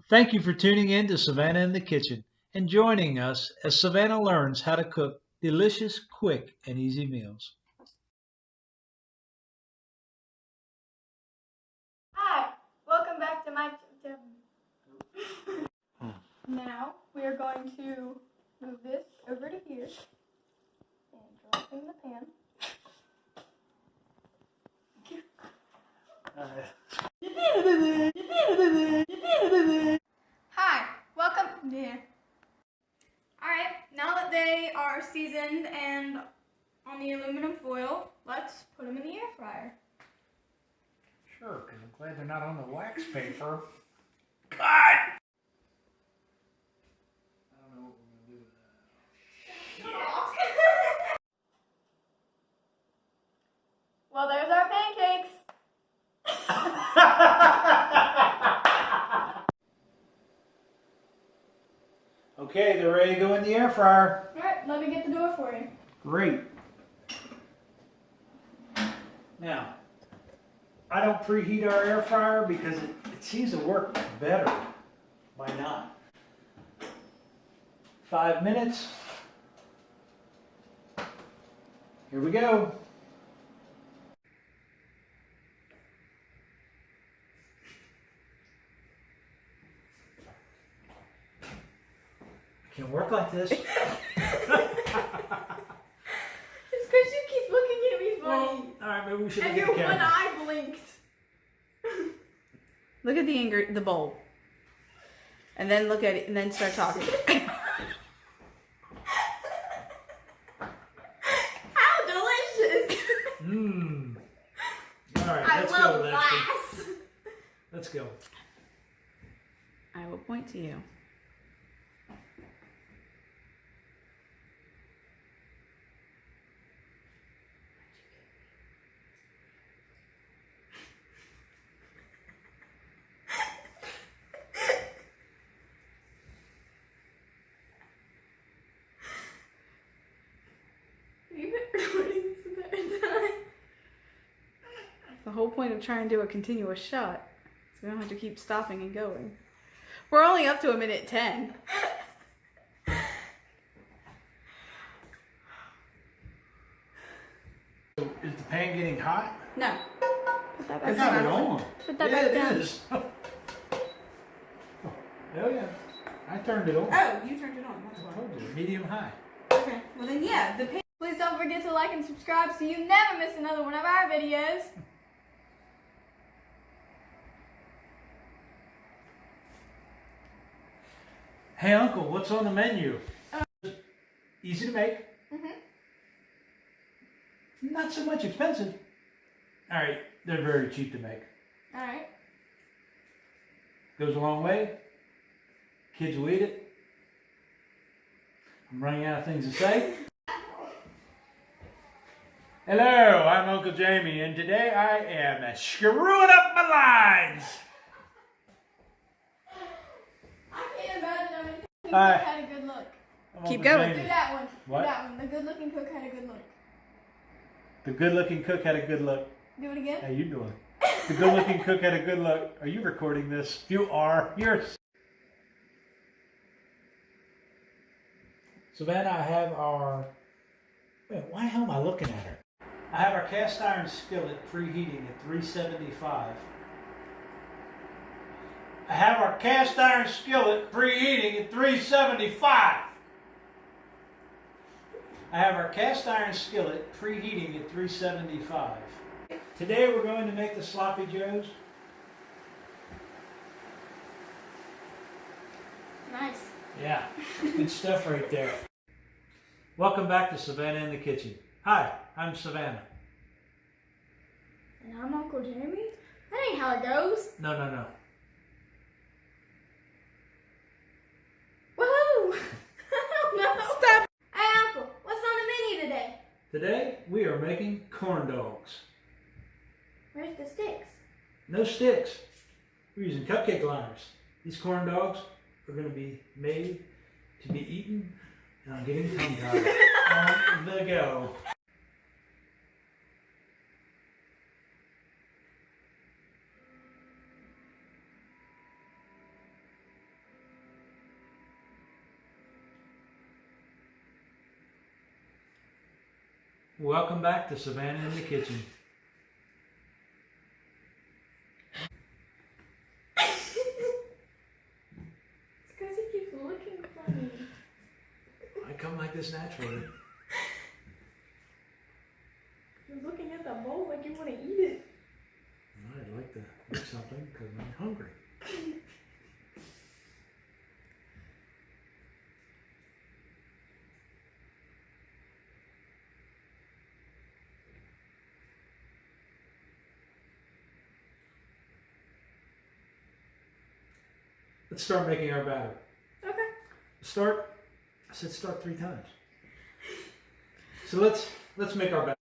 Thank you for tuning in to Savannah in the Kitchen and joining us as Savannah learns how to cook delicious, quick, and easy meals. Hi, welcome back to my Now we are going to move this over to here and drop in the pan. Hi, welcome. Yeah. Alright, now that they are seasoned and on the aluminum foil, let's put them in the air fryer. Sure, because I'm glad they're not on the wax paper. God! I don't know what we're going to do with that. Well, there's our pancakes. Okay, they're ready to go in the air fryer. Alright, let me get the door for you. Great. Now, I don't preheat our air fryer because it seems to work better by not. 5 minutes. Here we go. Can't work like this. It's because you keep looking at me funny. Well, all right, maybe we should And get your the one camera. eye blinked. Look at the bowl. And then look at it and then start talking. How delicious! Mmm. All right, I let's love go, Lexi. glass. Let's go. I will point to you. You've been recording this entire time. The whole point of trying to do a continuous shot. So we don't have to keep stopping and going. We're only up to 1:10. So is the pan getting hot? No. Put that back It's not down. on. Put that Yeah, back it down. is. Oh, yeah. I turned it on. Oh, you turned it on. That's I why. told you, medium high. Okay. Well then, yeah. The Please don't forget to like and subscribe so you never miss another one of our videos. Hey, Uncle, what's on the menu? Easy to make. Not so much expensive. All right, they're very cheap to make. Alright. Goes a long way. Kids will eat it. I'm running out of things to say. Hello, I'm Uncle Jamie, and today I am screwing up my lines. I can't imagine how many cook Hi. had a good look. I'm Keep Uncle going. Do Jamie. that one. What? Do that one. The good looking cook had a good look. The good-looking cook had a good look. Do it again. How you doing? The good-looking cook had a good look. Are you recording this? You are. You're. Savannah, I have our. Wait, why the hell am I looking at her? I have our cast iron skillet preheating at 375. I have our cast iron skillet preheating at 375. I have our cast iron skillet preheating at 375. Today we're going to make the sloppy joes. Nice. Yeah, good stuff right there. Welcome back to Savannah in the Kitchen. Hi, I'm Savannah. And I'm Uncle Jamie? That ain't how it goes. No. Woohoo! No. Stop. Hey Uncle, what's on the menu today? Today we are making corn dogs. Where's the sticks? No sticks. We're using cupcake liners. These corn dogs are going to be made to be eaten, and I'm getting tongue-tied. On the go. Welcome back to Savannah in the kitchen. It's because he keeps looking funny. I come like this naturally. You're looking at the bowl like you want to eat it. I'd like to eat something because I'm hungry. Let's start making our batter. Okay. Start. I said start 3 times. So let's make our batter.